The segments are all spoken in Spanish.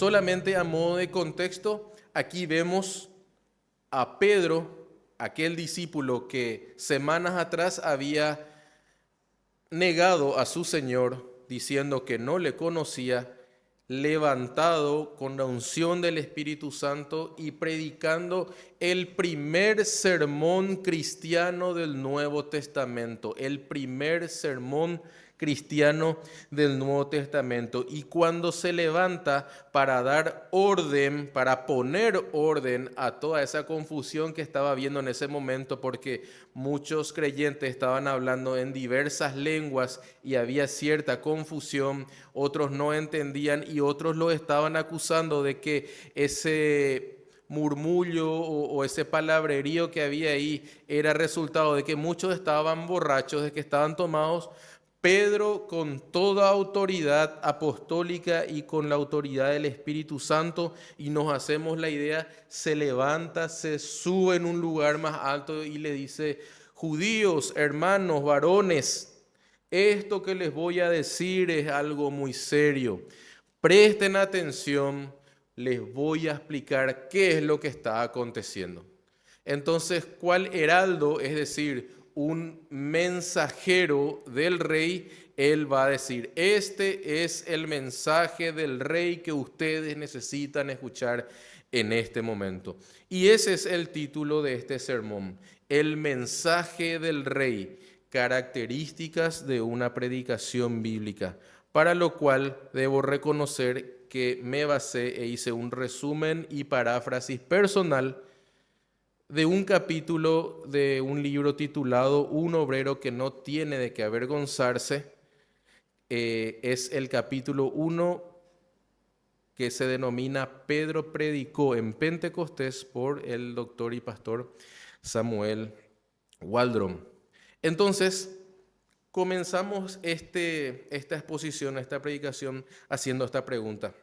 Solamente a modo de contexto, aquí vemos a Pedro, aquel discípulo que semanas atrás había negado a su Señor, diciendo que no le conocía, levantado con la unción del Espíritu Santo y predicando el primer sermón cristiano del Nuevo Testamento, el primer sermón cristiano del Nuevo Testamento. Y cuando se levanta para dar orden, para poner orden a toda esa confusión que estaba habiendo en ese momento, porque muchos creyentes estaban hablando en diversas lenguas y había cierta confusión, otros no entendían y otros lo estaban acusando de que ese murmullo o ese palabrerío que había ahí era resultado de que muchos estaban borrachos, de que estaban tomados. Pedro, con toda autoridad apostólica y con la autoridad del Espíritu Santo, y nos hacemos la idea, se levanta, se sube en un lugar más alto y le dice: judíos, hermanos, varones, esto que les voy a decir es algo muy serio. Presten atención, les voy a explicar qué es lo que está aconteciendo. Entonces, ¿cuál heraldo, es decir, un mensajero del rey? Él va a decir: este es el mensaje del rey que ustedes necesitan escuchar en este momento. Y ese es el título de este sermón: el mensaje del rey, características de una predicación bíblica. Para lo cual debo reconocer que me basé e hice un resumen y paráfrasis personal de un capítulo de un libro titulado Un obrero que no tiene de qué avergonzarse. Es el capítulo 1 que se denomina Pedro predicó en Pentecostés, por el doctor y pastor Samuel Waldron. Entonces, comenzamos esta exposición, esta predicación, haciendo esta pregunta: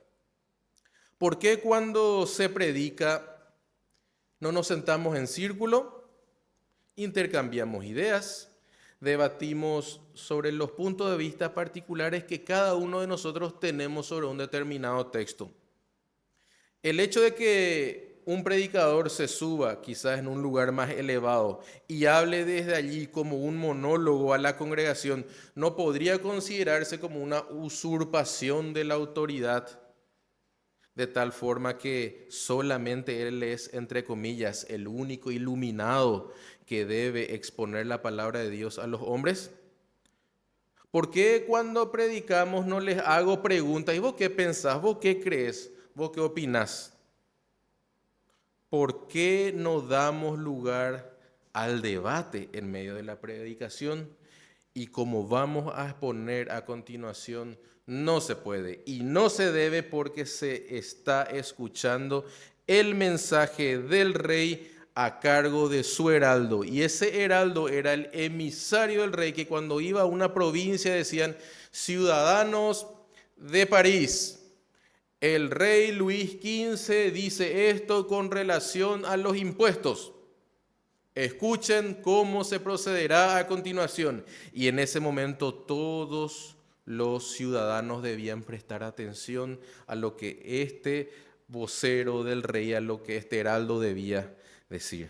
¿por qué cuando se predica no nos sentamos en círculo, intercambiamos ideas, debatimos sobre los puntos de vista particulares que cada uno de nosotros tenemos sobre un determinado texto? El hecho de que un predicador se suba quizás en un lugar más elevado y hable desde allí como un monólogo a la congregación no podría considerarse como una usurpación de la autoridad, de tal forma que solamente él es, entre comillas, el único iluminado que debe exponer la palabra de Dios a los hombres. ¿Por qué cuando predicamos no les hago preguntas? ¿Y vos qué pensás? ¿Vos qué crees? ¿Vos qué opinás? ¿Por qué no damos lugar al debate en medio de la predicación? Y como vamos a exponer a continuación, no se puede y no se debe, porque se está escuchando el mensaje del rey a cargo de su heraldo. Y ese heraldo era el emisario del rey, que cuando iba a una provincia decían: ciudadanos de París, el rey Luis XV dice esto con relación a los impuestos. Escuchen cómo se procederá a continuación. Y en ese momento todos los ciudadanos debían prestar atención a lo que este vocero del rey, a lo que este heraldo debía decir.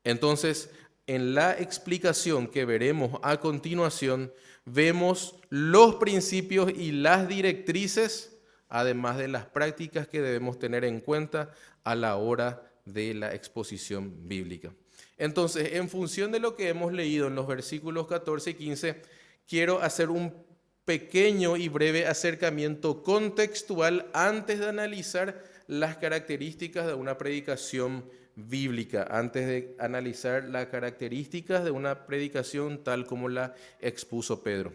Entonces, en la explicación que veremos a continuación, vemos los principios y las directrices, además de las prácticas que debemos tener en cuenta a la hora de la exposición bíblica. Entonces, en función de lo que hemos leído en los versículos 14 y 15, quiero hacer un pequeño y breve acercamiento contextual antes de analizar las características de una predicación bíblica, antes de analizar las características de una predicación tal como la expuso Pedro.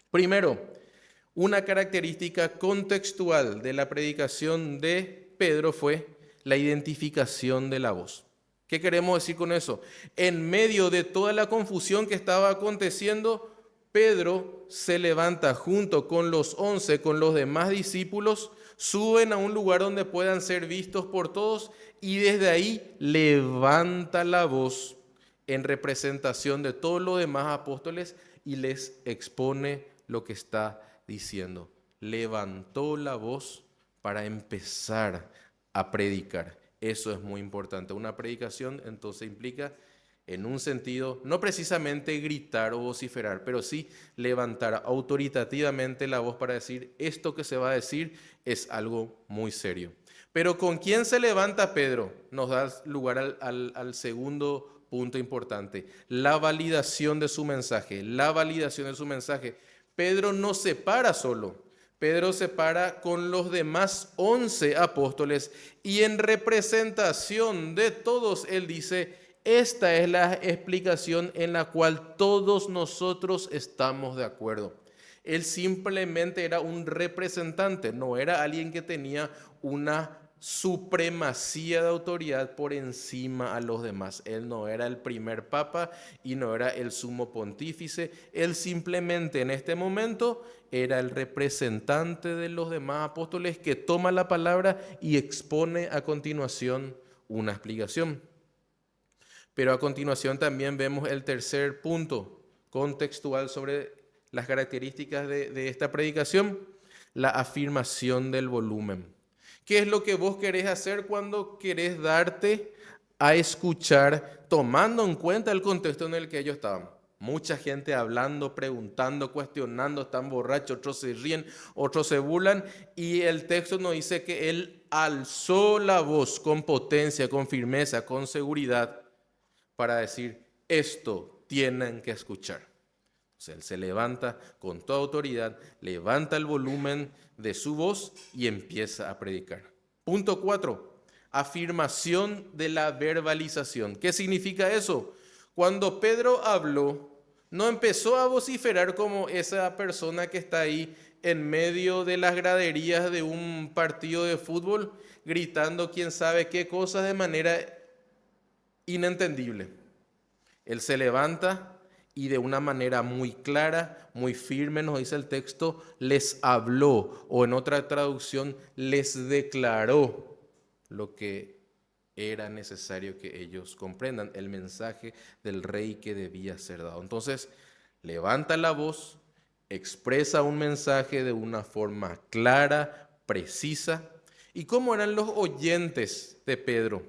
Primero, una característica contextual de la predicación de Pedro fue la identificación de la voz. ¿Qué queremos decir con eso? En medio de toda la confusión que estaba aconteciendo, Pedro se levanta junto con los 11, con los demás discípulos, suben a un lugar donde puedan ser vistos por todos y desde ahí levanta la voz en representación de todos los demás apóstoles y les expone lo que está diciendo. Levantó la voz para empezar a predicar. Eso es muy importante. Una predicación entonces implica, en un sentido, no precisamente gritar o vociferar, pero sí levantar autoritativamente la voz para decir, esto que se va a decir es algo muy serio. Pero ¿con quién se levanta Pedro? Nos da lugar al segundo punto importante, la validación de su mensaje. La validación de su mensaje. Pedro no se para solo. Pedro se para con los demás 11 apóstoles y en representación de todos él dice, esta es la explicación en la cual todos nosotros estamos de acuerdo. Él simplemente era un representante, no era alguien que tenía una supremacía de autoridad por encima a los demás. Él no era el primer papa y no era el sumo pontífice. Él simplemente en este momento era el representante de los demás apóstoles que toma la palabra y expone a continuación una explicación. Pero a continuación también vemos el tercer punto contextual sobre las características de esta predicación, la afirmación del volumen. ¿Qué es lo que vos querés hacer cuando querés darte a escuchar, tomando en cuenta el contexto en el que ellos estaban? Mucha gente hablando, preguntando, cuestionando, están borrachos, otros se ríen, otros se burlan, y el texto nos dice que él alzó la voz con potencia, con firmeza, con seguridad, para decir, esto tienen que escuchar. O sea, él se levanta con toda autoridad, levanta el volumen de su voz y empieza a predicar. Punto 4, afirmación de la verbalización. ¿Qué significa eso? Cuando Pedro habló, no empezó a vociferar como esa persona que está ahí en medio de las graderías de un partido de fútbol, gritando quién sabe qué cosas de manera inentendible. Él se levanta y de una manera muy clara, muy firme, nos dice el texto, les habló, o en otra traducción, les declaró lo que era necesario que ellos comprendan, el mensaje del rey que debía ser dado. Entonces, levanta la voz, expresa un mensaje de una forma clara, precisa. ¿Y cómo eran los oyentes de Pedro?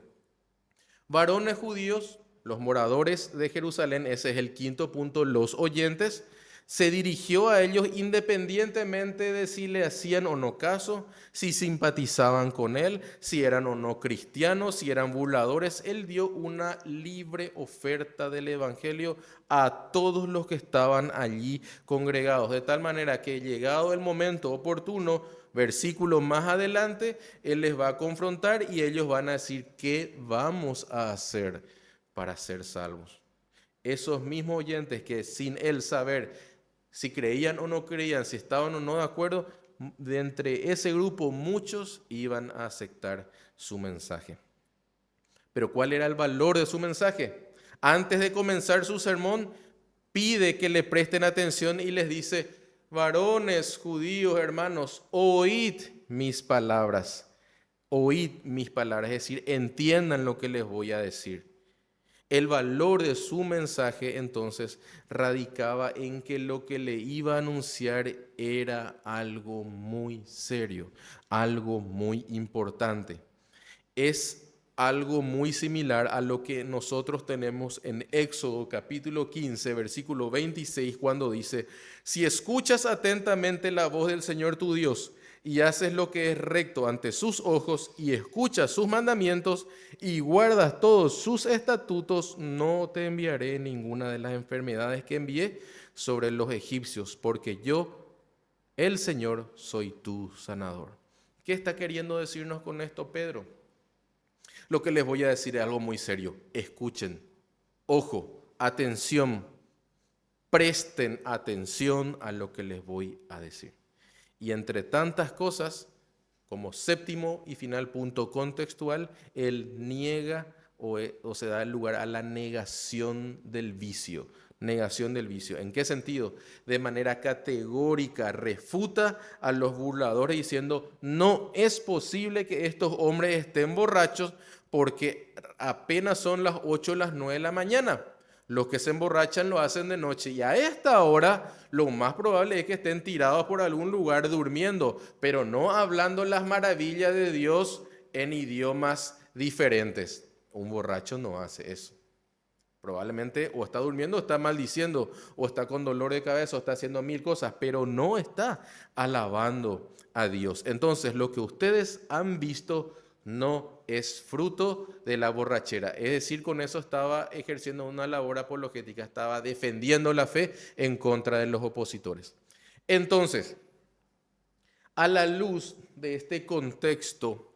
Varones judíos, los moradores de Jerusalén, ese es el quinto punto, los oyentes, se dirigió a ellos independientemente de si le hacían o no caso, si simpatizaban con él, si eran o no cristianos, si eran burladores. Él dio una libre oferta del evangelio a todos los que estaban allí congregados, de tal manera que llegado el momento oportuno, versículo más adelante, él les va a confrontar y ellos van a decir, ¿qué vamos a hacer para ser salvos? Esos mismos oyentes que sin él saber si creían o no creían, si estaban o no de acuerdo, de entre ese grupo muchos iban a aceptar su mensaje. Pero ¿cuál era el valor de su mensaje? Antes de comenzar su sermón, pide que le presten atención y les dice, varones judíos, hermanos, oíd mis palabras, es decir, entiendan lo que les voy a decir. El valor de su mensaje entonces radicaba en que lo que le iba a anunciar era algo muy serio, algo muy importante. Es algo muy similar a lo que nosotros tenemos en Éxodo capítulo 15, versículo 26, cuando dice, si escuchas atentamente la voz del Señor tu Dios y haces lo que es recto ante sus ojos y escuchas sus mandamientos y guardas todos sus estatutos, no te enviaré ninguna de las enfermedades que envié sobre los egipcios, porque yo, el Señor, soy tu sanador. ¿Qué está queriendo decirnos con esto Pedro? Lo que les voy a decir es algo muy serio. Escuchen, ojo, atención, presten atención a lo que les voy a decir. Y entre tantas cosas, como séptimo y final punto contextual, él niega o se da lugar a la negación del vicio. Negación del vicio. ¿En qué sentido? De manera categórica refuta a los burladores diciendo, no es posible que estos hombres estén borrachos porque apenas son las 8 o las 9 de la mañana. Los que se emborrachan lo hacen de noche y a esta hora lo más probable es que estén tirados por algún lugar durmiendo, pero no hablando las maravillas de Dios en idiomas diferentes. Un borracho no hace eso. Probablemente o está durmiendo, o está maldiciendo, o está con dolor de cabeza, o está haciendo mil cosas, pero no está alabando a Dios. Entonces, lo que ustedes han visto no es fruto de la borrachera. Es decir, con eso estaba ejerciendo una labor apologética, estaba defendiendo la fe en contra de los opositores. Entonces, a la luz de este contexto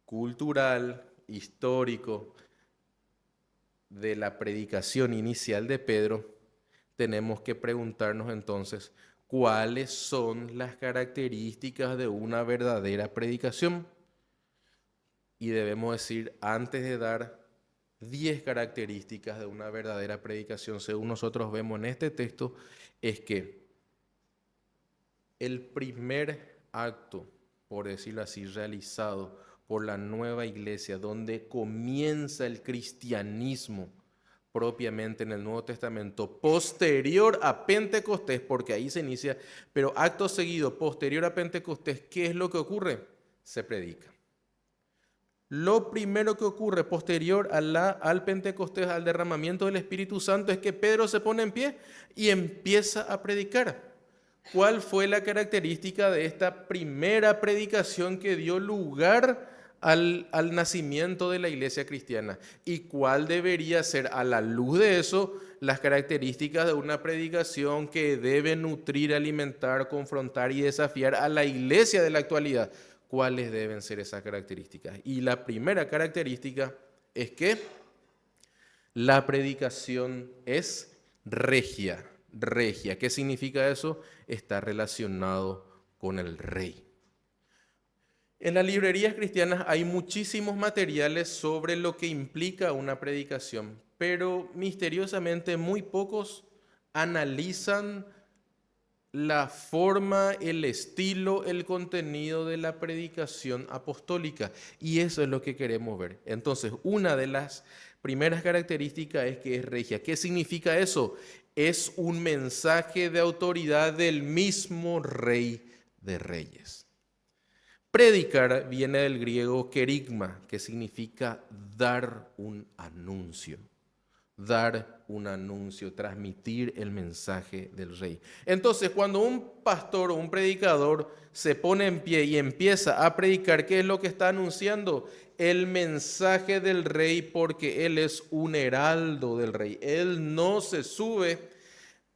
cultural, histórico, de la predicación inicial de Pedro, tenemos que preguntarnos entonces, ¿cuáles son las características de una verdadera predicación? Y debemos decir, antes de dar 10 características de una verdadera predicación, según nosotros vemos en este texto, es que el primer acto, por decirlo así, realizado por la nueva iglesia, donde comienza el cristianismo propiamente en el Nuevo Testamento, posterior a Pentecostés, porque ahí se inicia, pero acto seguido, posterior a Pentecostés, ¿qué es lo que ocurre? Se predica. Lo primero que ocurre posterior al Pentecostés, al derramamiento del Espíritu Santo, es que Pedro se pone en pie y empieza a predicar. ¿Cuál fue la característica de esta primera predicación que dio lugar al nacimiento de la iglesia cristiana? ¿Y cuál debería ser, a la luz de eso, las características de una predicación que debe nutrir, alimentar, confrontar y desafiar a la iglesia de la actualidad? ¿Cuáles deben ser esas características? Y la primera característica es que la predicación es regia. Regia. ¿Qué significa eso? Está relacionado con el rey. En las librerías cristianas hay muchísimos materiales sobre lo que implica una predicación, pero misteriosamente muy pocos analizan la forma, el estilo, el contenido de la predicación apostólica. Y eso es lo que queremos ver. Entonces, una de las primeras características es que es regia. ¿Qué significa eso? Es un mensaje de autoridad del mismo Rey de Reyes. Predicar viene del griego kerigma, que significa dar un anuncio. Dar un anuncio, transmitir el mensaje del rey. Entonces, cuando un pastor o un predicador se pone en pie y empieza a predicar, ¿qué es lo que está anunciando? El mensaje del rey, porque él es un heraldo del rey. Él no se sube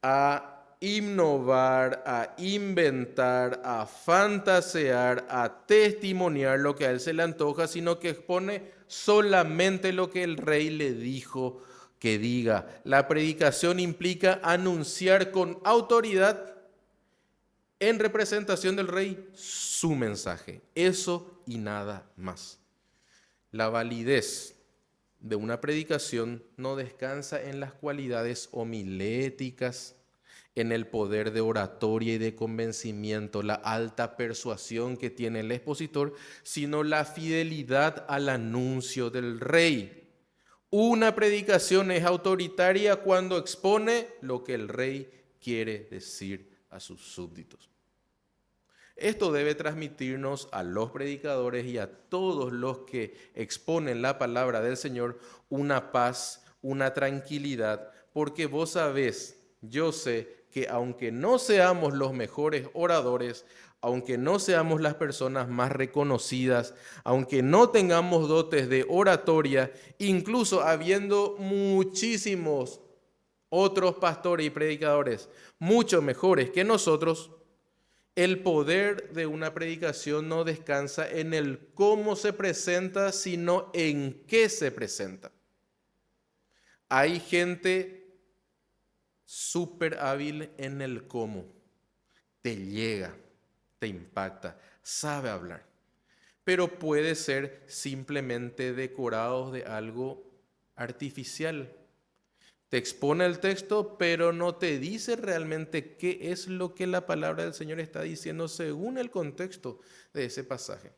a innovar, a inventar, a fantasear, a testimoniar lo que a él se le antoja, sino que expone solamente lo que el rey le dijo que diga. La predicación implica anunciar con autoridad en representación del rey su mensaje. Eso y nada más. La validez de una predicación no descansa en las cualidades homiléticas, en el poder de oratoria y de convencimiento, la alta persuasión que tiene el expositor, sino la fidelidad al anuncio del rey. Una predicación es autoritaria cuando expone lo que el rey quiere decir a sus súbditos. Esto debe transmitirnos a los predicadores y a todos los que exponen la palabra del Señor una paz, una tranquilidad, porque vos sabés, yo sé, que aunque no seamos los mejores oradores, aunque no seamos las personas más reconocidas, aunque no tengamos dotes de oratoria, incluso habiendo muchísimos otros pastores y predicadores mucho mejores que nosotros, el poder de una predicación no descansa en el cómo se presenta, sino en qué se presenta. Hay gente súper hábil en el cómo, te llega, te impacta, sabe hablar, pero puede ser simplemente decorados de algo artificial. Te expone el texto, pero no te dice realmente qué es lo que la palabra del Señor está diciendo según el contexto de ese pasaje.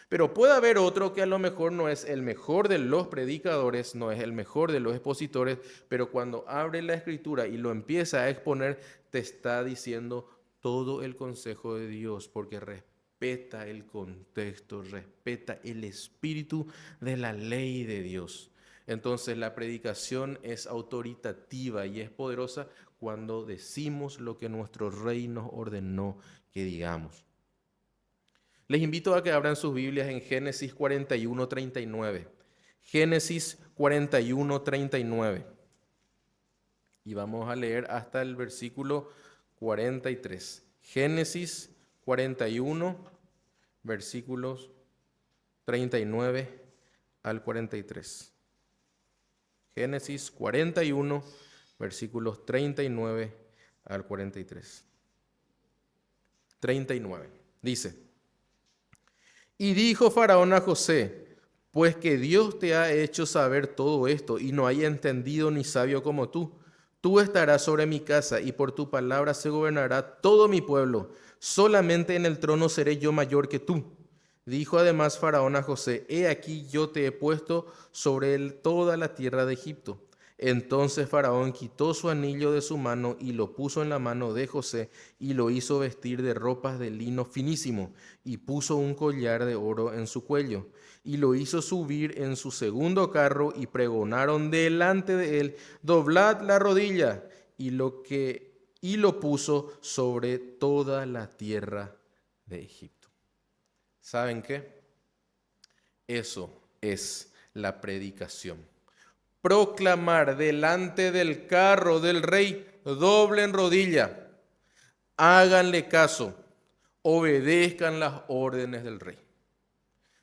Pero puede haber otro que a lo mejor no es el mejor de los predicadores, no es el mejor de los expositores, pero cuando abre la escritura y lo empieza a exponer, te está diciendo todo el consejo de Dios, porque respeta el contexto, respeta el espíritu de la ley de Dios. Entonces la predicación es autoritativa y es poderosa cuando decimos lo que nuestro rey nos ordenó que digamos. Les invito a que abran sus Biblias en Génesis 41:39. Génesis 41:39. Y vamos a leer hasta el versículo 43. Génesis 41, versículos 39 al 43. Génesis 41, versículos 39 al 43. 39. Dice: Y dijo Faraón a José: pues que Dios te ha hecho saber todo esto, y no hay entendido ni sabio como tú. Tú estarás sobre mi casa, y por tu palabra se gobernará todo mi pueblo. Solamente en el trono seré yo mayor que tú. Dijo además Faraón a José: He aquí yo te he puesto sobre él toda la tierra de Egipto. Entonces Faraón quitó su anillo de su mano y lo puso en la mano de José y lo hizo vestir de ropas de lino finísimo y puso un collar de oro en su cuello y lo hizo subir en su segundo carro y pregonaron delante de él: Doblad la rodilla, y lo puso sobre toda la tierra de Egipto. ¿Saben qué? Eso es la predicación. Proclamar delante del carro del rey: doblen rodilla, háganle caso, obedezcan las órdenes del rey.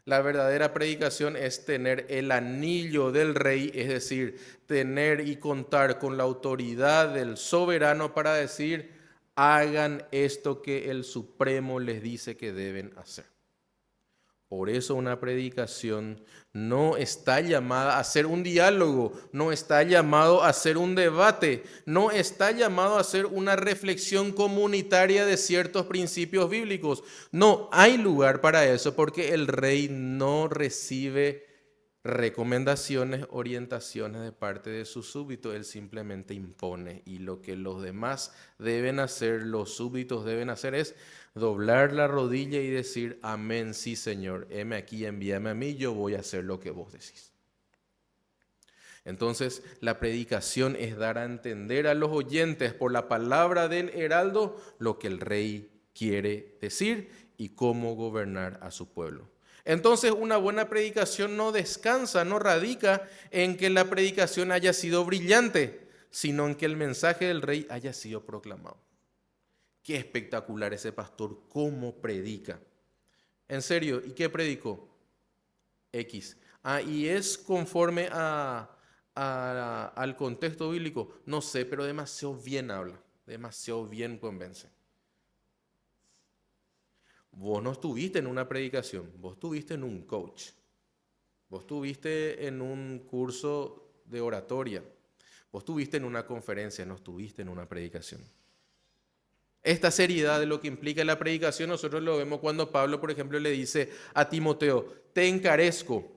La verdadera predicación es tener el anillo del rey, es decir, tener y contar con la autoridad del soberano para decir: hagan esto que el Supremo les dice que deben hacer. Por eso una predicación no está llamada a ser un diálogo, no está llamado a ser un debate, no está llamado a ser una reflexión comunitaria de ciertos principios bíblicos. No hay lugar para eso, porque el rey no recibe recomendaciones, orientaciones de parte de sus súbditos. Él simplemente impone, y lo que los demás deben hacer, los súbditos deben hacer, es doblar la rodilla y decir: amén, sí Señor, heme aquí, envíame a mí, yo voy a hacer lo que vos decís. Entonces, la predicación es dar a entender a los oyentes por la palabra del heraldo lo que el rey quiere decir y cómo gobernar a su pueblo. Entonces, una buena predicación no descansa, no radica en que la predicación haya sido brillante, sino en que el mensaje del rey haya sido proclamado. Qué espectacular ese pastor, cómo predica. En serio, ¿y qué predicó? X. Y es conforme al contexto bíblico. No sé, pero demasiado bien habla, demasiado bien convence. Vos no estuviste en una predicación, vos estuviste en un coach, vos estuviste en un curso de oratoria, vos estuviste en una conferencia, no estuviste en una predicación. Esta seriedad de lo que implica la predicación nosotros lo vemos cuando Pablo, por ejemplo, le dice a Timoteo: te encarezco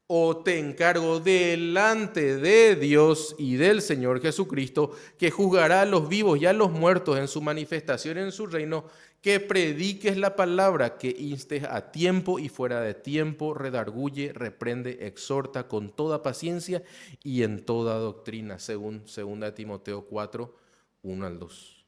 o te encargo delante de Dios y del Señor Jesucristo, que juzgará a los vivos y a los muertos en su manifestación en su reino, que prediques la palabra, que instes a tiempo y fuera de tiempo, redarguye, reprende, exhorta con toda paciencia y en toda doctrina, según 2 Timoteo 4, 1 al 2.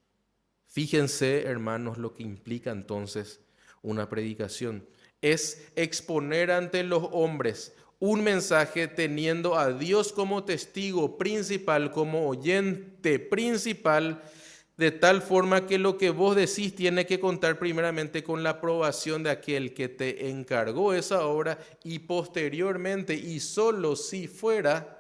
Fíjense, hermanos, lo que implica entonces una predicación. Es exponer ante los hombres un mensaje teniendo a Dios como testigo principal, como oyente principal, de tal forma que lo que vos decís tiene que contar primeramente con la aprobación de aquel que te encargó esa obra, y posteriormente, y solo si fuera,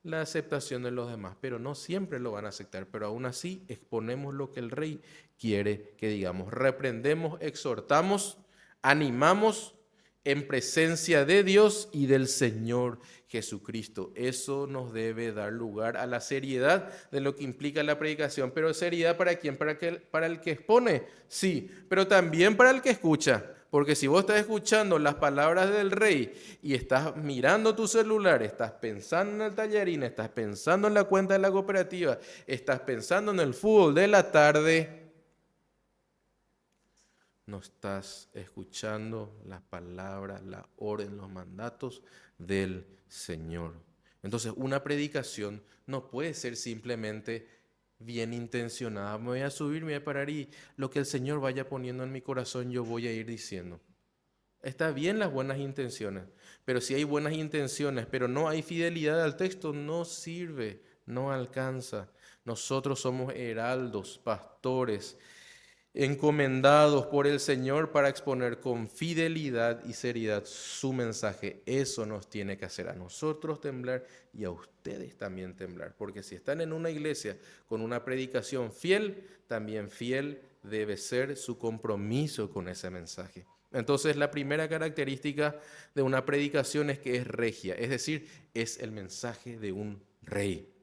la aceptación de los demás. Pero no siempre lo van a aceptar, pero aún así exponemos lo que el rey quiere que digamos. Reprendemos, exhortamos, animamos en presencia de Dios y del Señor Jesucristo. Eso nos debe dar lugar a la seriedad de lo que implica la predicación. ¿Pero seriedad para quién? ¿Para el que expone? Sí, pero también para el que escucha. Porque si vos estás escuchando las palabras del rey y estás mirando tu celular, estás pensando en el tallarín, estás pensando en la cuenta de la cooperativa, estás pensando en el fútbol de la tarde, no estás escuchando las palabras, la orden, los mandatos del Señor. Entonces, una predicación no puede ser simplemente bien intencionada. Me voy a subir, me voy a parar y lo que el Señor vaya poniendo en mi corazón yo voy a ir diciendo. Está bien las buenas intenciones, pero si hay buenas intenciones, pero no hay fidelidad al texto, no sirve, no alcanza. Nosotros somos heraldos, pastores, encomendados por el Señor para exponer con fidelidad y seriedad su mensaje. Eso nos tiene que hacer a nosotros temblar y a ustedes también temblar, porque si están en una iglesia con una predicación fiel, también fiel debe ser su compromiso con ese mensaje. Entonces, la primera característica de una predicación es que es regia, es decir, es el mensaje de un rey.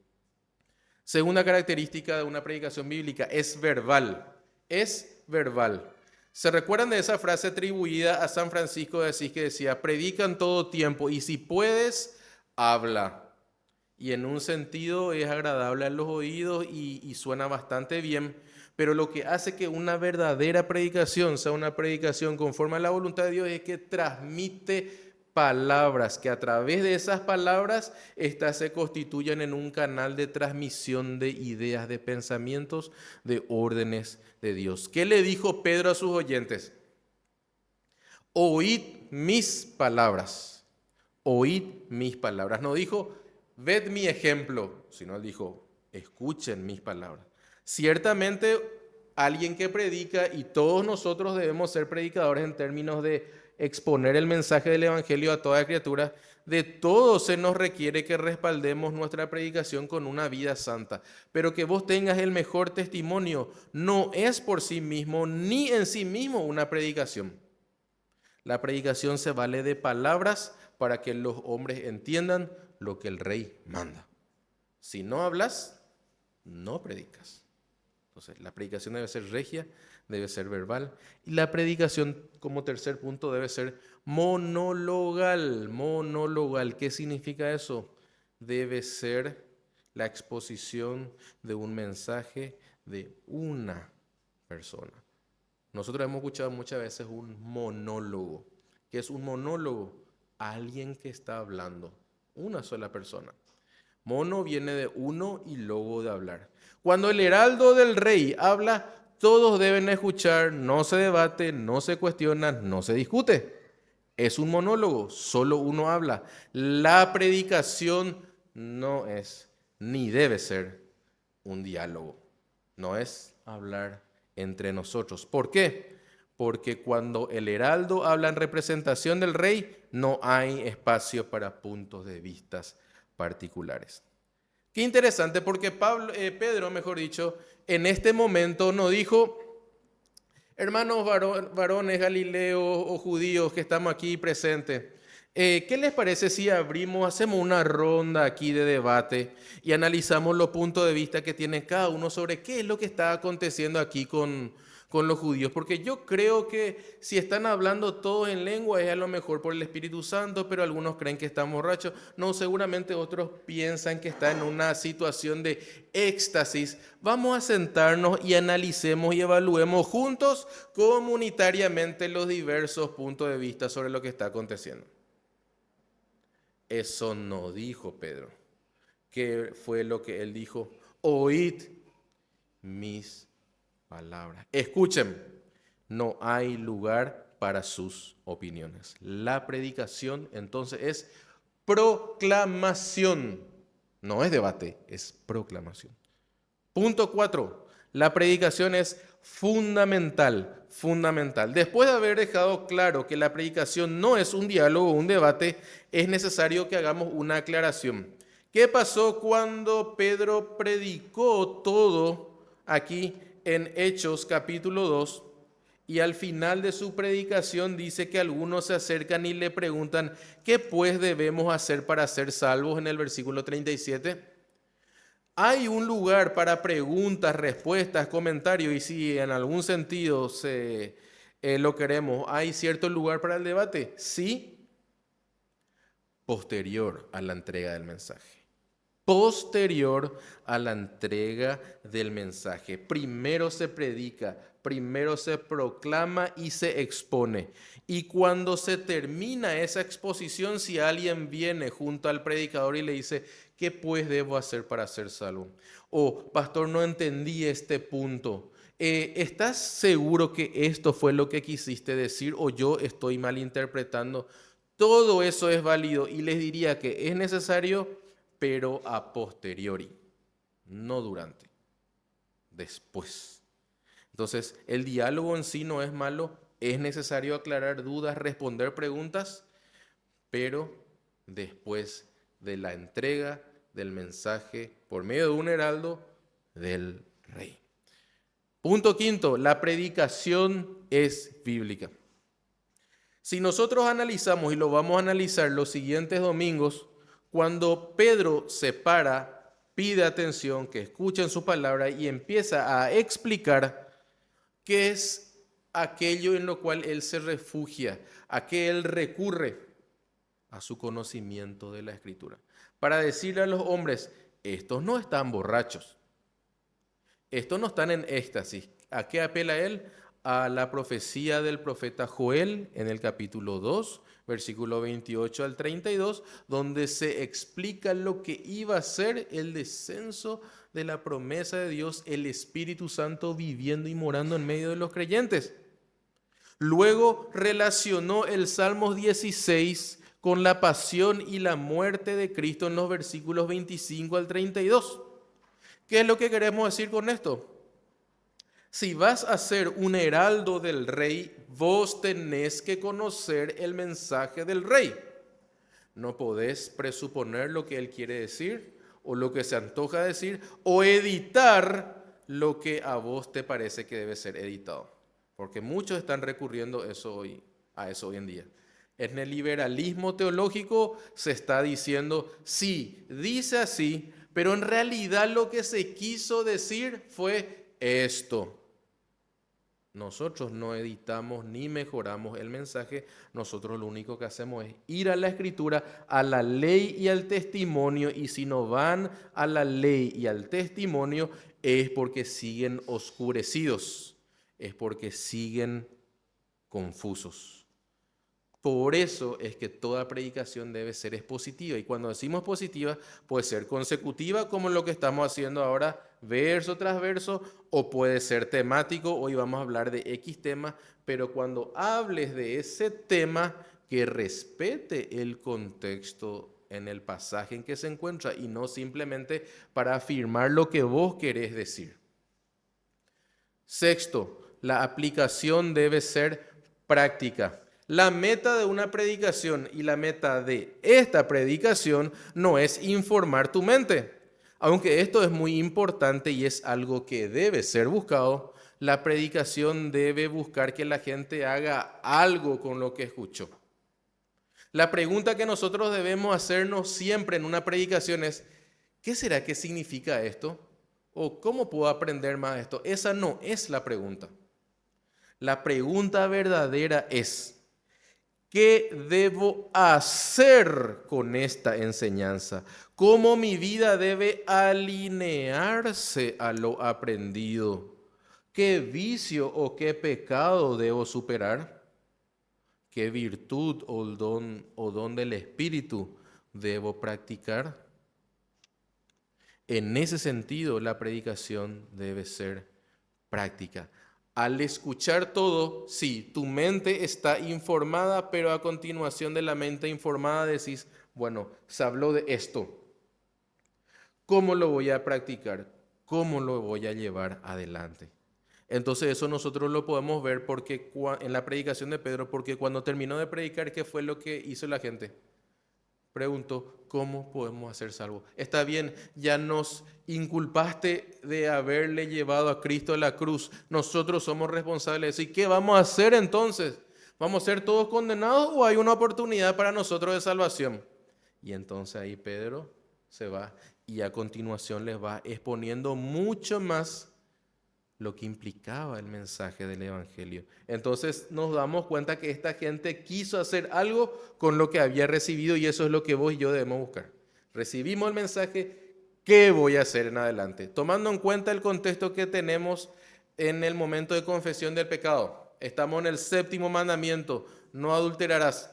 Segunda característica de una predicación bíblica es verbal. Es verbal. ¿Se recuerdan de esa frase atribuida a San Francisco de Asís que decía, predica en todo tiempo y si puedes, habla? Y en un sentido es agradable a los oídos y suena bastante bien, pero lo que hace que una verdadera predicación sea una predicación conforme a la voluntad de Dios es que transmite palabras, que a través de esas palabras estas se constituyan en un canal de transmisión de ideas, de pensamientos, de órdenes de Dios. ¿Qué le dijo Pedro a sus oyentes? Oíd mis palabras, oíd mis palabras. No dijo, ved mi ejemplo, sino él dijo, escuchen mis palabras. Ciertamente, alguien que predica, y todos nosotros debemos ser predicadores en términos de exponer el mensaje del Evangelio a toda criatura, de todos se nos requiere que respaldemos nuestra predicación con una vida santa. Pero que vos tengas el mejor testimonio no es por sí mismo, ni en sí mismo una predicación. La predicación se vale de palabras para que los hombres entiendan lo que el rey manda. Si no hablas, no predicas. Entonces, la predicación debe ser regia, debe ser verbal. Y la predicación, como tercer punto, debe ser monologal. Monologal, ¿qué significa eso? Debe ser la exposición de un mensaje de una persona. Nosotros hemos escuchado muchas veces un monólogo. ¿Qué es un monólogo? Alguien que está hablando, una sola persona. Mono viene de uno y logo de hablar. Cuando el heraldo del rey habla, todos deben escuchar, no se debate, no se cuestiona, no se discute. Es un monólogo, solo uno habla. La predicación no es, ni debe ser, un diálogo. No es hablar entre nosotros. ¿Por qué? Porque cuando el heraldo habla en representación del rey, no hay espacio para puntos de vista particulares. Qué interesante, porque Pedro, mejor dicho, en este momento no dijo, hermanos varones galileos o judíos que estamos aquí presentes, ¿qué les parece si hacemos una ronda aquí de debate y analizamos los puntos de vista que tiene cada uno sobre qué es lo que está aconteciendo aquí con los judíos? Porque yo creo que si están hablando todos en lengua es a lo mejor por el Espíritu Santo, pero algunos creen que están borrachos. No, seguramente otros piensan que está en una situación de éxtasis. Vamos a sentarnos y analicemos y evaluemos juntos comunitariamente los diversos puntos de vista sobre lo que está aconteciendo. Eso no dijo Pedro. ¿Qué fue lo que él dijo? Oíd mis palabras. Escuchen, no hay lugar para sus opiniones. La predicación entonces es proclamación. No es debate, es proclamación. Punto 4. La predicación es fundamental, fundamental. Después de haber dejado claro que la predicación no es un diálogo, un debate, es necesario que hagamos una aclaración. ¿Qué pasó cuando Pedro predicó todo aquí en Hechos capítulo 2? Y al final de su predicación dice que algunos se acercan y le preguntan, ¿qué pues debemos hacer para ser salvos? En el versículo 37. Hay un lugar para preguntas, respuestas, comentarios, y si en algún sentido lo queremos. ¿Hay cierto lugar para el debate? Sí, posterior a la entrega del mensaje. Posterior a la entrega del mensaje. Primero se predica, primero se proclama y se expone. Y cuando se termina esa exposición, si alguien viene junto al predicador y le dice, ¿qué pues debo hacer para ser salvo? O, pastor, no entendí este punto. ¿Estás seguro que esto fue lo que quisiste decir o yo estoy malinterpretando? Todo eso es válido y les diría que es necesario, pero a posteriori, no durante, después. Entonces, el diálogo en sí no es malo, es necesario aclarar dudas, responder preguntas, pero después de la entrega del mensaje por medio de un heraldo del rey. Punto quinto, la predicación es bíblica. Si nosotros analizamos, y lo vamos a analizar los siguientes domingos, cuando Pedro se para, pide atención, que escuchen su palabra y empieza a explicar qué es aquello en lo cual él se refugia, a qué él recurre, a su conocimiento de la Escritura. Para decirle a los hombres, estos no están borrachos, estos no están en éxtasis. ¿A qué apela él? A la profecía del profeta Joel en el capítulo 2, versículo 28 al 32, donde se explica lo que iba a ser el descenso de la promesa de Dios, el Espíritu Santo viviendo y morando en medio de los creyentes. Luego relacionó el Salmos 16 con la pasión y la muerte de Cristo en los versículos 25 al 32. ¿Qué es lo que queremos decir con esto? Si vas a ser un heraldo del rey, vos tenés que conocer el mensaje del rey. No podés presuponer lo que él quiere decir o lo que se antoja decir o editar lo que a vos te parece que debe ser editado. Porque muchos están recurriendo a eso hoy en día. En el liberalismo teológico se está diciendo, sí, dice así, pero en realidad lo que se quiso decir fue esto. Nosotros no editamos ni mejoramos el mensaje, nosotros lo único que hacemos es ir a la Escritura, a la ley y al testimonio, y si no van a la ley y al testimonio es porque siguen oscurecidos, es porque siguen confusos. Por eso es que toda predicación debe ser expositiva. Y cuando decimos positiva, puede ser consecutiva, como lo que estamos haciendo ahora, verso tras verso, o puede ser temático. Hoy vamos a hablar de X tema, pero cuando hables de ese tema, que respete el contexto en el pasaje en que se encuentra y no simplemente para afirmar lo que vos querés decir. Sexto, la aplicación debe ser práctica. La meta de una predicación y la meta de esta predicación no es informar tu mente. Aunque esto es muy importante y es algo que debe ser buscado, la predicación debe buscar que la gente haga algo con lo que escuchó. La pregunta que nosotros debemos hacernos siempre en una predicación es, ¿qué será que significa esto? ¿O cómo puedo aprender más de esto? Esa no es la pregunta. La pregunta verdadera es, ¿qué debo hacer con esta enseñanza? ¿Cómo mi vida debe alinearse a lo aprendido? ¿Qué vicio o qué pecado debo superar? ¿Qué virtud o don del Espíritu debo practicar? En ese sentido, la predicación debe ser práctica. Al escuchar todo, sí, tu mente está informada, pero a continuación de la mente informada decís, bueno, se habló de esto. ¿Cómo lo voy a practicar? ¿Cómo lo voy a llevar adelante? Entonces eso nosotros lo podemos ver porque en la predicación de Pedro, porque cuando terminó de predicar, ¿qué fue lo que hizo la gente? Preguntó, ¿cómo podemos hacer salvos? Está bien, ya nos inculpaste de haberle llevado a Cristo a la cruz. Nosotros somos responsables. ¿Y qué vamos a hacer entonces? ¿Vamos a ser todos condenados o hay una oportunidad para nosotros de salvación? Y entonces ahí Pedro se va y a continuación les va exponiendo mucho más lo que implicaba el mensaje del Evangelio. Entonces nos damos cuenta que esta gente quiso hacer algo con lo que había recibido y eso es lo que vos y yo debemos buscar. Recibimos el mensaje, ¿qué voy a hacer en adelante? Tomando en cuenta el contexto que tenemos en el momento de confesión del pecado. Estamos en el 7º mandamiento, no adulterarás.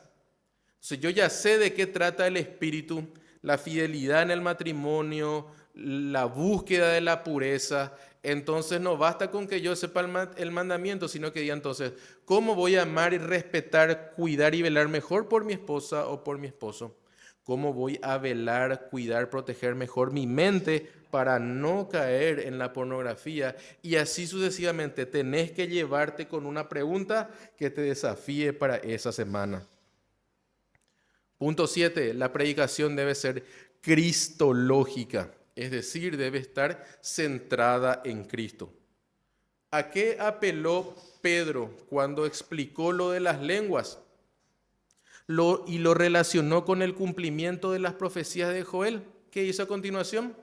Entonces yo ya sé de qué trata el espíritu, la fidelidad en el matrimonio, la búsqueda de la pureza. Entonces no basta con que yo sepa el mandamiento, sino que diga entonces, ¿cómo voy a amar y respetar, cuidar y velar mejor por mi esposa o por mi esposo? ¿Cómo voy a velar, cuidar, proteger mejor mi mente para no caer en la pornografía? Y así sucesivamente, tenés que llevarte con una pregunta que te desafíe para esa semana. Punto 7, la predicación debe ser cristológica, es decir, debe estar centrada en Cristo. ¿A qué apeló Pedro cuando explicó lo de las lenguas? Y lo relacionó con el cumplimiento de las profecías de Joel. ¿Qué hizo a continuación?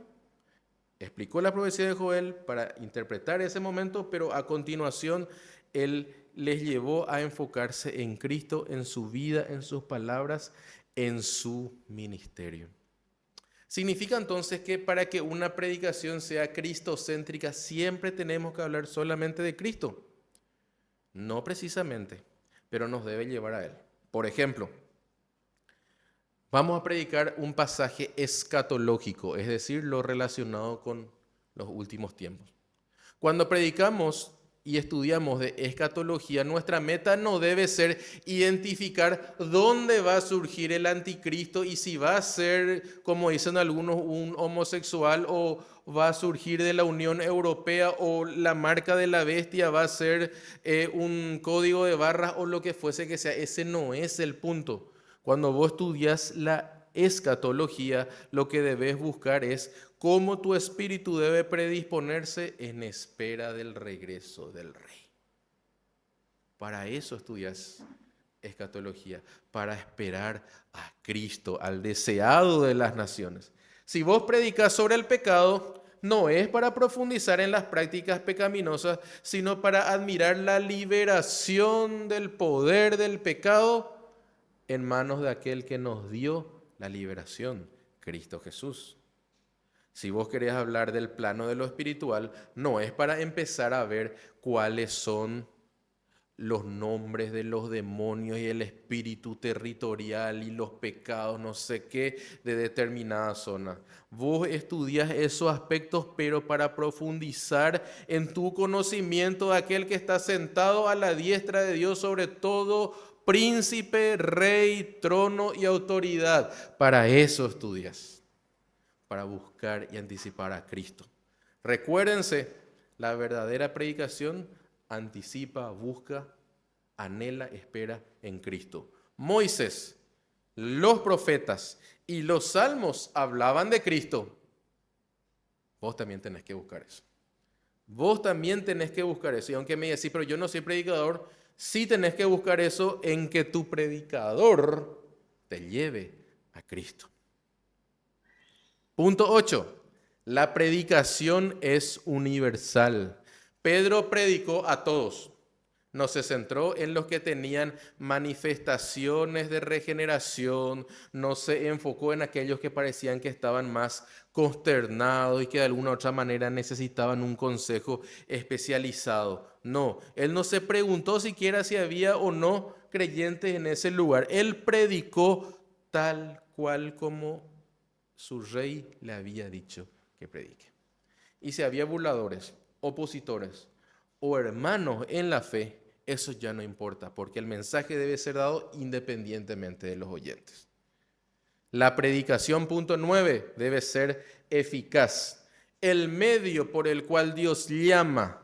Explicó la profecía de Joel para interpretar ese momento, pero a continuación él les llevó a enfocarse en Cristo, en su vida, en sus palabras, en su ministerio. Significa entonces que para que una predicación sea cristocéntrica siempre tenemos que hablar solamente de Cristo. No precisamente, pero nos debe llevar a Él. Por ejemplo, vamos a predicar un pasaje escatológico, es decir, lo relacionado con los últimos tiempos. Cuando predicamos y estudiamos de escatología, nuestra meta no debe ser identificar dónde va a surgir el anticristo y si va a ser, como dicen algunos, un homosexual o va a surgir de la Unión Europea o la marca de la bestia va a ser un código de barras o lo que fuese que sea. Ese no es el punto. Cuando vos estudias la escatología, lo que debes buscar es cómo tu espíritu debe predisponerse en espera del regreso del Rey. Para eso estudias escatología, para esperar a Cristo, al deseado de las naciones. Si vos predicas sobre el pecado, no es para profundizar en las prácticas pecaminosas, sino para admirar la liberación del poder del pecado en manos de aquel que nos dio la liberación, Cristo Jesús. Si vos querés hablar del plano de lo espiritual, no es para empezar a ver cuáles son los nombres de los demonios y el espíritu territorial y los pecados, no sé qué, de determinada zona. Vos estudias esos aspectos, pero para profundizar en tu conocimiento de aquel que está sentado a la diestra de Dios sobre todo príncipe, rey, trono y autoridad. Para eso estudias, para buscar y anticipar a Cristo. Recuérdense, la verdadera predicación anticipa, busca, anhela, espera en Cristo. Moisés, los profetas y los salmos hablaban de Cristo. Vos también tenés que buscar eso. Vos también tenés que buscar eso. Y aunque me decís, pero yo no soy predicador, sí tenés que buscar eso en que tu predicador te lleve a Cristo. Punto 8. La predicación es universal. Pedro predicó a todos. No se centró en los que tenían manifestaciones de regeneración, no se enfocó en aquellos que parecían que estaban más consternados y que de alguna u otra manera necesitaban un consejo especializado. No, él no se preguntó siquiera si había o no creyentes en ese lugar. Él predicó tal cual como su rey le había dicho que predique. Y si había burladores, opositores o hermanos en la fe, eso ya no importa, porque el mensaje debe ser dado independientemente de los oyentes. La predicación, punto 9, debe ser eficaz. El medio por el cual Dios llama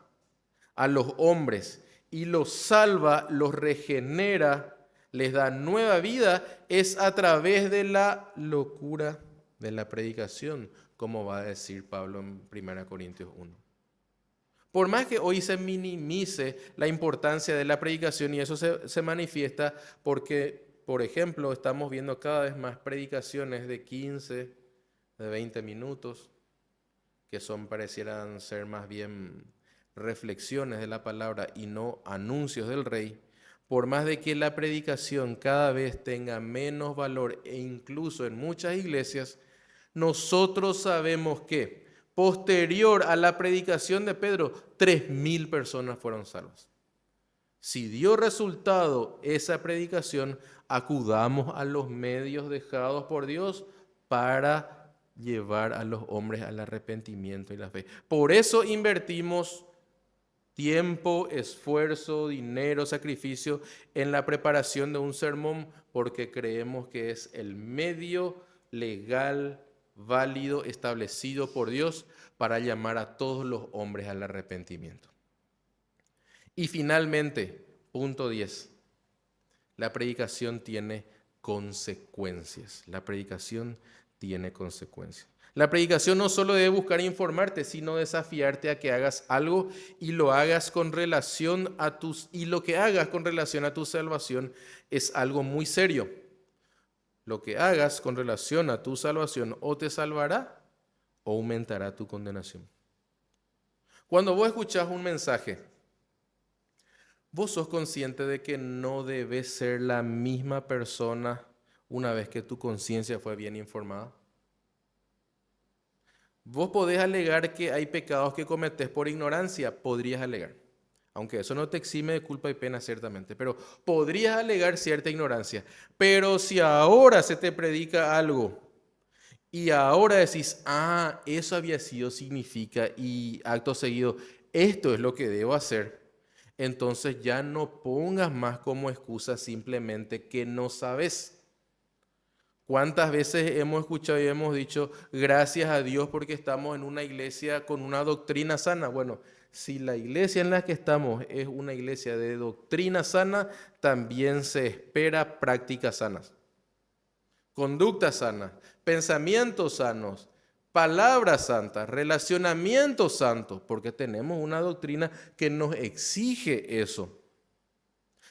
a los hombres y los salva, los regenera, les da nueva vida, es a través de la locura de la predicación, como va a decir Pablo en 1 Corintios 1. Por más que hoy se minimice la importancia de la predicación, y eso se manifiesta porque, por ejemplo, estamos viendo cada vez más predicaciones de 15, de 20 minutos, que parecieran ser más bien reflexiones de la palabra y no anuncios del rey, por más de que la predicación cada vez tenga menos valor e incluso en muchas iglesias, nosotros sabemos que posterior a la predicación de Pedro, 3.000 personas fueron salvas. Si dio resultado esa predicación, acudamos a los medios dejados por Dios para llevar a los hombres al arrepentimiento y la fe. Por eso invertimos tiempo, esfuerzo, dinero, sacrificio en la preparación de un sermón, porque creemos que es el medio legal, válido, establecido por Dios para llamar a todos los hombres al arrepentimiento. Y finalmente, punto 10, la predicación tiene consecuencias. La predicación tiene consecuencias. La predicación no solo debe buscar informarte, sino desafiarte a que hagas algo y lo hagas con relación a lo que hagas con relación a tu salvación es algo muy serio. Lo que hagas con relación a tu salvación o te salvará o aumentará tu condenación. Cuando vos escuchás un mensaje, vos sos consciente de que no debes ser la misma persona una vez que tu conciencia fue bien informada. Vos podés alegar que hay pecados que cometés por ignorancia, podrías alegar, aunque eso no te exime de culpa y pena ciertamente, pero podrías alegar cierta ignorancia. Pero si ahora se te predica algo y ahora decís, eso había sido, significa, y acto seguido, esto es lo que debo hacer, entonces ya no pongas más como excusa simplemente que no sabes. ¿Cuántas veces hemos escuchado y hemos dicho, gracias a Dios porque estamos en una iglesia con una doctrina sana? Bueno, si la iglesia en la que estamos es una iglesia de doctrina sana, también se espera prácticas sanas, conductas sanas, pensamientos sanos, palabras santas, relacionamientos santos, porque tenemos una doctrina que nos exige eso.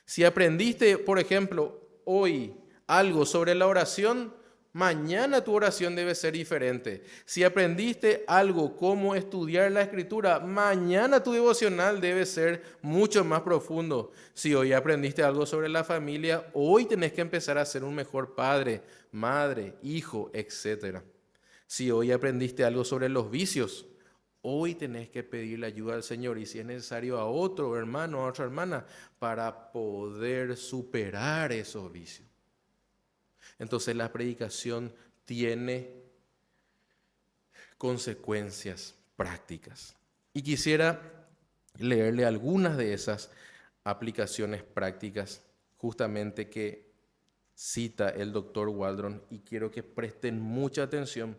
Si aprendiste, por ejemplo, hoy algo sobre la oración, mañana tu oración debe ser diferente. Si aprendiste algo como estudiar la escritura, mañana tu devocional debe ser mucho más profundo. Si hoy aprendiste algo sobre la familia, hoy tenés que empezar a ser un mejor padre, madre, hijo, etc. Si hoy aprendiste algo sobre los vicios, hoy tenés que pedirle ayuda al Señor y si es necesario a otro hermano, a otra hermana, para poder superar esos vicios. Entonces la predicación tiene consecuencias prácticas. Y quisiera leerle algunas de esas aplicaciones prácticas justamente que cita el doctor Waldron y quiero que presten mucha atención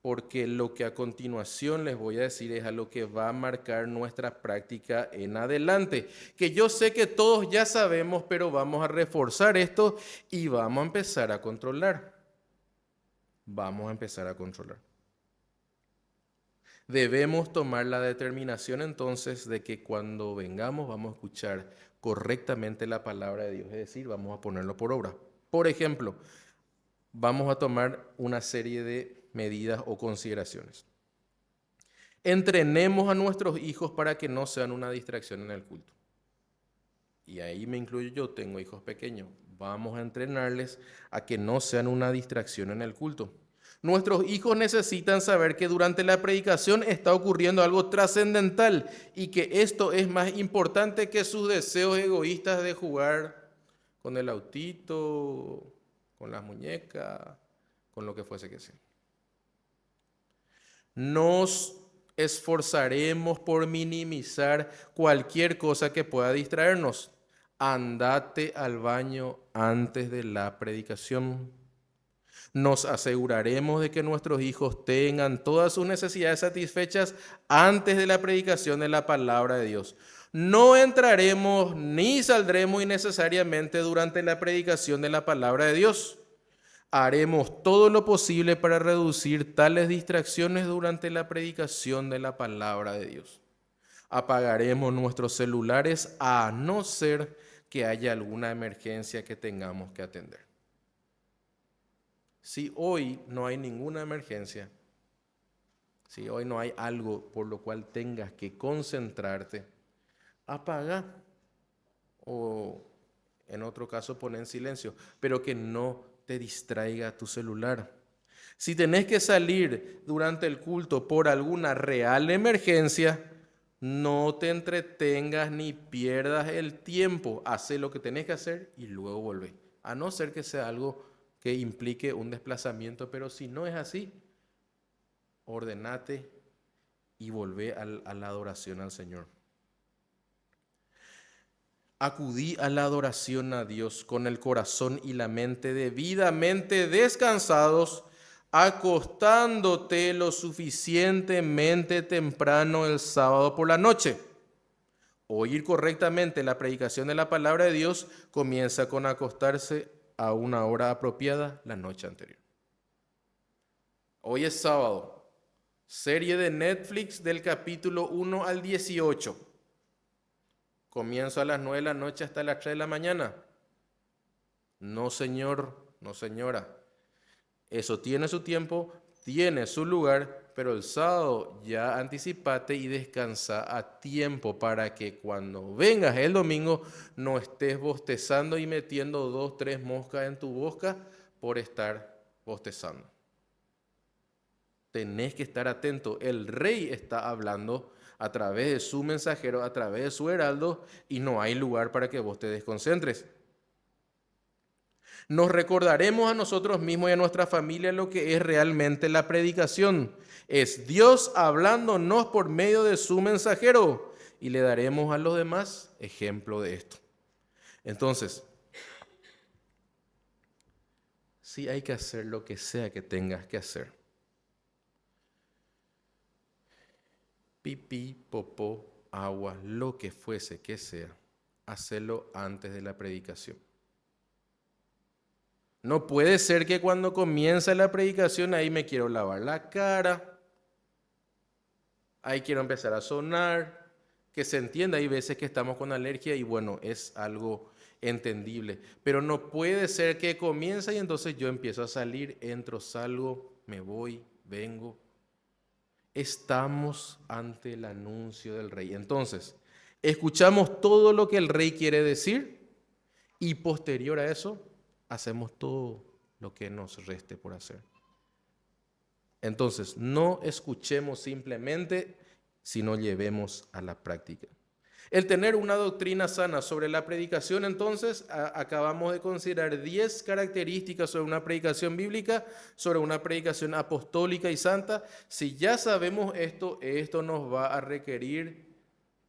porque lo que a continuación les voy a decir es a lo que va a marcar nuestra práctica en adelante, que yo sé que todos ya sabemos, pero vamos a reforzar esto y vamos a empezar a controlar. Vamos a empezar a controlar. Debemos tomar la determinación entonces de que cuando vengamos vamos a escuchar correctamente la palabra de Dios, es decir, vamos a ponerlo por obra. Por ejemplo, vamos a tomar una serie de medidas o consideraciones. Entrenemos a nuestros hijos para que no sean una distracción en el culto. Y ahí me incluyo yo, tengo hijos pequeños. Vamos a entrenarles a que no sean una distracción en el culto. Nuestros hijos necesitan saber que durante la predicación está ocurriendo algo trascendental y que esto es más importante que sus deseos egoístas de jugar con el autito, con las muñecas, con lo que fuese que sea. Nos esforzaremos por minimizar cualquier cosa que pueda distraernos. Andate al baño antes de la predicación. Nos aseguraremos de que nuestros hijos tengan todas sus necesidades satisfechas antes de la predicación de la palabra de Dios. No entraremos ni saldremos innecesariamente durante la predicación de la palabra de Dios. Haremos todo lo posible para reducir tales distracciones durante la predicación de la palabra de Dios. Apagaremos nuestros celulares a no ser que haya alguna emergencia que tengamos que atender. Si hoy no hay ninguna emergencia, Si hoy no hay algo por lo cual tengas que concentrarte, apaga o en otro caso pon en silencio, pero que no te distraiga tu celular. Si tenés que salir durante el culto por alguna real emergencia, no te entretengas ni pierdas el tiempo. Hacé lo que tenés que hacer y luego volvé. A no ser que sea algo que implique un desplazamiento, pero si no es así, ordenate y volvé a la adoración al Señor. Acudí a la adoración a Dios con el corazón y la mente debidamente descansados, acostándote lo suficientemente temprano el sábado por la noche. Oír correctamente la predicación de la palabra de Dios comienza con acostarse a una hora apropiada la noche anterior. Hoy es sábado, serie de Netflix del capítulo 1 al 18. Comienzo a las 9 de la noche hasta las 3 de la mañana. No, señor, no, señora. Eso tiene su tiempo, tiene su lugar, pero el sábado ya anticipate y descansa a tiempo para que cuando vengas el domingo no estés bostezando y metiendo 2, 3 moscas en tu boca por estar bostezando. Tenés que estar atento. El rey está hablando a través de su mensajero, a través de su heraldo, y no hay lugar para que vos te desconcentres. Nos recordaremos a nosotros mismos y a nuestra familia lo que es realmente la predicación. Es Dios hablándonos por medio de su mensajero y le daremos a los demás ejemplo de esto. Entonces, sí hay que hacer lo que sea que tengas que hacer. Pipí, popó, agua, lo que fuese que sea, hacerlo antes de la predicación. No puede ser que cuando comienza la predicación ahí me quiero lavar la cara, ahí quiero empezar a sonar, que se entienda, hay veces que estamos con alergia y bueno, es algo entendible, pero no puede ser que comienza y entonces yo empiezo a salir, entro, salgo, me voy, vengo. Estamos ante el anuncio del rey. Entonces, escuchamos todo lo que el rey quiere decir y posterior a eso hacemos todo lo que nos reste por hacer. Entonces, no escuchemos simplemente, sino llevemos a la práctica. El tener una doctrina sana sobre la predicación, entonces, acabamos de considerar 10 características sobre una predicación bíblica, sobre una predicación apostólica y santa. Si ya sabemos esto, esto nos va a requerir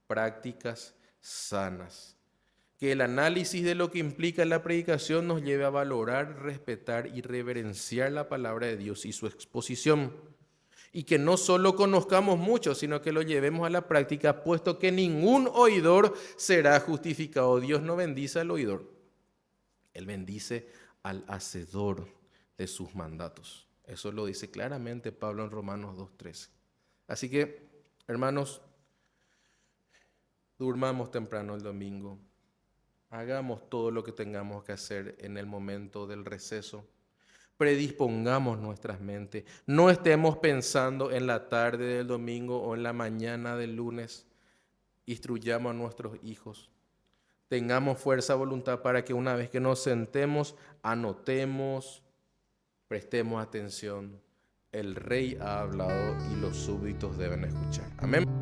prácticas sanas. Que el análisis de lo que implica la predicación nos lleve a valorar, respetar y reverenciar la palabra de Dios y su exposición. Y que no solo conozcamos mucho, sino que lo llevemos a la práctica, puesto que ningún oidor será justificado. Dios no bendice al oidor, Él bendice al hacedor de sus mandatos. Eso lo dice claramente Pablo en Romanos 2:13. Así que, hermanos, durmamos temprano el domingo. Hagamos todo lo que tengamos que hacer en el momento del receso. Predispongamos nuestras mentes. No estemos pensando en la tarde del domingo o en la mañana del lunes. Instruyamos a nuestros hijos. Tengamos fuerza, voluntad para que una vez que nos sentemos, anotemos, prestemos atención. El rey ha hablado y los súbditos deben escuchar. Amén.